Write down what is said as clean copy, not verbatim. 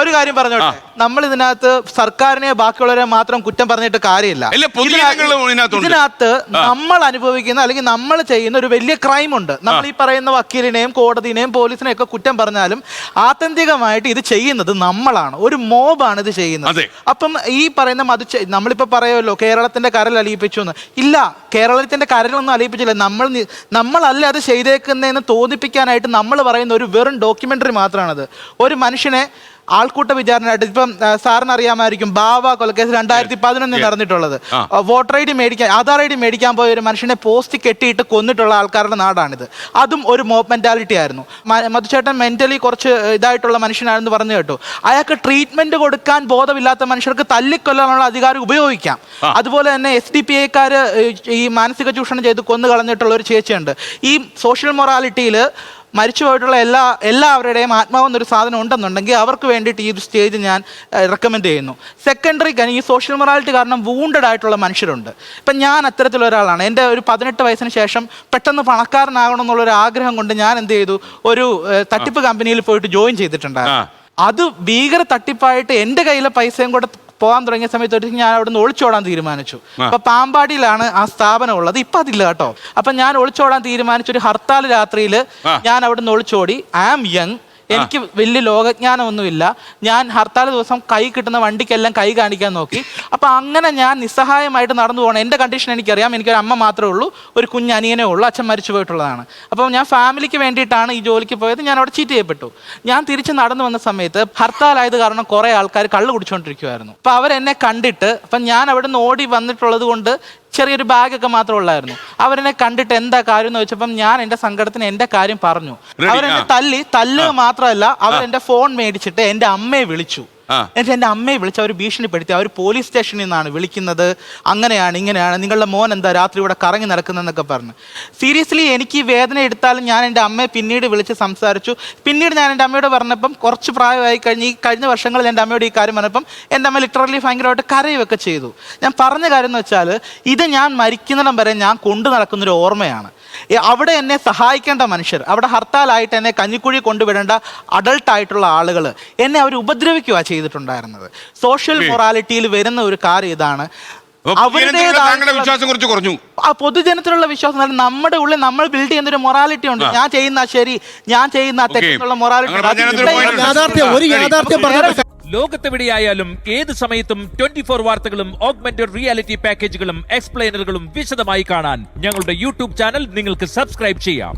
ഒരു കാര്യം പറഞ്ഞോട്ടെ, നമ്മൾ ഇതിനകത്ത് സർക്കാരിനെ ബാക്കിയുള്ളവരെ മാത്രം കുറ്റം പറഞ്ഞിട്ട് കാര്യമില്ല. ഇതിനകത്ത് നമ്മൾ അനുഭവിക്കുന്ന അല്ലെങ്കിൽ നമ്മൾ ചെയ്യുന്ന ഒരു വലിയ ക്രൈം ഉണ്ട്. നമ്മൾ ഈ പറയുന്ന വക്കീലിനെയും കോടതിനെയും പോലീസിനെയും ഒക്കെ കുറ്റം പറഞ്ഞാലും ആത്യന്തികമായിട്ട് ഇത് ചെയ്യുന്നത് നമ്മളാണ്, ഒരു മോബാണ് ഇത് ചെയ്യുന്നത്. അപ്പം ഈ പറയുന്ന നമ്മളിപ്പോ പറയുമല്ലോ കേരളത്തിന്റെ കരൽ അലിയിപ്പിച്ചു എന്ന്. ഇല്ല, കേരളത്തിന്റെ കരലൊന്നും അലിയിപ്പിച്ചില്ല. നമ്മളല്ല അത് ചെയ്തേക്കുന്നതെന്ന് തോന്നിപ്പിക്കാനായിട്ട് നമ്മൾ പറയുന്ന ഒരു വെറും ഡോക്യുമെന്ററി മാത്രമാണത്. ഒരു മനുഷ്യനെ ആൾക്കൂട്ട വിചാരണയായിട്ട് ഇപ്പം സാറിന് അറിയാമായിരിക്കും, ബാവ കൊലക്കേസ് 2011 നടന്നിട്ടുള്ളത്. വോട്ടർ ഐ ഡി മേടിക്കാൻ, ആധാർ ഐ ഡി മേടിക്കാൻ പോയ ഒരു മനുഷ്യനെ പോസ്റ്റ് കെട്ടിയിട്ട് കൊന്നിട്ടുള്ള ആൾക്കാരുടെ നാടാണിത്. അതും ഒരു മോബ് മെന്റാലിറ്റി ആയിരുന്നു. മധുചേട്ടൻ മെന്റലി കുറച്ച് ഇതായിട്ടുള്ള മനുഷ്യനാണെന്ന് പറഞ്ഞു കേട്ടു. അയാൾക്ക് ട്രീറ്റ്മെന്റ് കൊടുക്കാൻ ബോധമില്ലാത്ത മനുഷ്യർക്ക് തല്ലിക്കൊല്ലാനുള്ള അധികാരം ഉപയോഗിക്കാം. അതുപോലെ തന്നെ SDPIക്കാർ ഈ മാനസിക ചൂഷണം ചെയ്ത് കൊന്നു കളഞ്ഞിട്ടുള്ള ഒരു ചേച്ചിയുണ്ട്. ഈ സോഷ്യൽ മൊറാലിറ്റിയിൽ മരിച്ചു പോയിട്ടുള്ള എല്ലാവരുടെയും ആത്മാവെന്നൊരു സാധനം ഉണ്ടെന്നുണ്ടെങ്കിൽ അവർക്ക് വേണ്ടിയിട്ട് ഈ ഒരു സ്റ്റേജ് ഞാൻ റെക്കമെൻഡ് ചെയ്യുന്നു. സെക്കൻഡറി ഈ സോഷ്യൽ മൊറാലിറ്റി കാരണം വൂണ്ടഡ് ആയിട്ടുള്ള മനുഷ്യരുണ്ട്. ഇപ്പം ഞാൻ അത്തരത്തിലുള്ള ഒരാളാണ്. എൻ്റെ ഒരു 18 വയസ്സിന് ശേഷം പെട്ടെന്ന് പണക്കാരനാകണം എന്നുള്ളൊരു ആഗ്രഹം കൊണ്ട് ഞാൻ എന്ത് ചെയ്തു, ഒരു തട്ടിപ്പ് കമ്പനിയിൽ പോയിട്ട് ജോയിൻ ചെയ്തിട്ടുണ്ടായിരുന്നു. അത് ഭീകര തട്ടിപ്പായിട്ട് എൻ്റെ കയ്യിലെ പൈസയും കൂടെ പോകാൻ തുടങ്ങിയ സമയത്ത് ഞാൻ അവിടെ നിന്ന് ഒളിച്ചോടാൻ തീരുമാനിച്ചു. അപ്പൊ പാമ്പാടിയിലാണ് ആ സ്ഥാപനം ഉള്ളത്, ഇപ്പൊ അതില്ല കേട്ടോ. അപ്പൊ ഞാൻ ഒളിച്ചോടാൻ തീരുമാനിച്ചു. ഒരു ഹർത്താൽ രാത്രിയിൽ ഞാൻ അവിടെ നിന്ന് ഒളിച്ചോടി. ഐ ആം യങ്, എനിക്ക് വലിയ ലോകജ്ഞാനമൊന്നുമില്ല. ഞാൻ ഹർത്താൽ ദിവസം കൈ കിട്ടുന്ന വണ്ടിക്കെല്ലാം കൈ കാണിക്കാൻ നോക്കി. അപ്പം അങ്ങനെ ഞാൻ നിസ്സഹായമായിട്ട് നടന്നു പോകണം. എൻ്റെ കണ്ടീഷൻ എനിക്കറിയാം. എനിക്കൊരു അമ്മ മാത്രമേ ഉള്ളൂ, ഒരു കുഞ്ഞനിയനേ ഉള്ളൂ, അച്ഛൻ മരിച്ചു പോയിട്ടുള്ളതാണ്. അപ്പം ഞാൻ ഫാമിലിക്ക് വേണ്ടിയിട്ടാണ് ഈ ജോലിക്ക് പോയത്. ഞാൻ അവിടെ ചീറ്റ് ചെയ്യപ്പെട്ടു. ഞാൻ തിരിച്ച് നടന്നു വന്ന സമയത്ത് ഹർത്താലായത് കാരണം കുറേ ആൾക്കാർ കള്ള് കുടിച്ചുകൊണ്ടിരിക്കുമായിരുന്നു. അപ്പം അവരെന്നെ കണ്ടിട്ട്, അപ്പം ഞാൻ അവിടെ നിന്ന് ഓടി വന്നിട്ടുള്ളത് കൊണ്ട് ചെറിയൊരു ബാഗൊക്കെ മാത്രമേ ഉള്ളായിരുന്നു. അവരെന്നെ കണ്ടിട്ട് എന്താ കാര്യം എന്ന് വെച്ചപ്പം ഞാൻ എൻ്റെ സങ്കടത്തിന് എൻ്റെ കാര്യം പറഞ്ഞു. അവരെന്നെ തല്ലുക മാത്രമല്ല, അവരെൻ്റെ ഫോൺ മേടിച്ചിട്ട് എൻ്റെ അമ്മയെ വിളിച്ചു. എന്നിട്ട് എൻ്റെ അമ്മയെ വിളിച്ച് അവർ ഭീഷണിപ്പെടുത്തി. അവർ പോലീസ് സ്റ്റേഷനിൽ നിന്നാണ് വിളിക്കുന്നത്, അങ്ങനെയാണ് ഇങ്ങനെയാണ്, നിങ്ങളുടെ മോൻ എന്താ രാത്രി ഇവിടെ കറങ്ങി നടക്കുന്നതെന്നൊക്കെ പറഞ്ഞു. സീരിയസ്ലി എനിക്ക് ഈ വേദന എടുത്താലും ഞാൻ എൻ്റെ അമ്മയെ പിന്നീട് വിളിച്ച് സംസാരിച്ചു. പിന്നീട് ഞാൻ എൻ്റെ അമ്മയോട് പറഞ്ഞപ്പം, കുറച്ച് പ്രായമായി കഴിഞ്ഞ വർഷങ്ങളിൽ എൻ്റെ അമ്മയോട് ഈ കാര്യം പറഞ്ഞപ്പം എൻ്റെ അമ്മ ലിറ്ററലി ഭയങ്കരമായിട്ട് കരയുകയൊക്കെ ചെയ്തു. ഞാൻ പറഞ്ഞ കാര്യം എന്ന് വെച്ചാൽ, ഇത് ഞാൻ മരിക്കുന്നിടം വരെ ഞാൻ കൊണ്ടു നടക്കുന്നൊരു ഓർമ്മയാണ്. അവിടെ എന്നെ സഹായിക്കേണ്ട മനുഷ്യർ, അവിടെ ഹർത്താലായിട്ട് എന്നെ കഞ്ഞിക്കുഴി കൊണ്ടുവിടേണ്ട അഡൾട്ടായിട്ടുള്ള ആളുകൾ എന്നെ അവർ ഉപദ്രവിക്കുക ചെയ്തിട്ടുണ്ടായിരുന്നത്. സോഷ്യൽ മൊറാലിറ്റിയിൽ വരുന്ന ഒരു കാര്യം ഇതാണ്. പൊതുജനത്തിലുള്ള വിശ്വാസം, നമ്മുടെ ഉള്ളിൽ നമ്മൾ ബിൽഡ് ചെയ്യുന്ന ഒരു മൊറാലിറ്റി ഉണ്ട്. ഞാൻ ചെയ്യുന്ന ശരി, ഞാൻ ചെയ്യുന്ന തെറ്റുള്ള മൊറാലിറ്റി. ലോകത്തെവിടെയായാലും ഏത് സമയത്തും 24 വാർത്തകളും ഓഗ്മെന്റഡ് റിയാലിറ്റി പാക്കേജുകളും എക്സ്പ്ലെയിനറുകളും വിശദമായി കാണാൻ ഞങ്ങളുടെ യൂട്യൂബ് ചാനൽ നിങ്ങൾക്ക് സബ്സ്ക്രൈബ് ചെയ്യാം.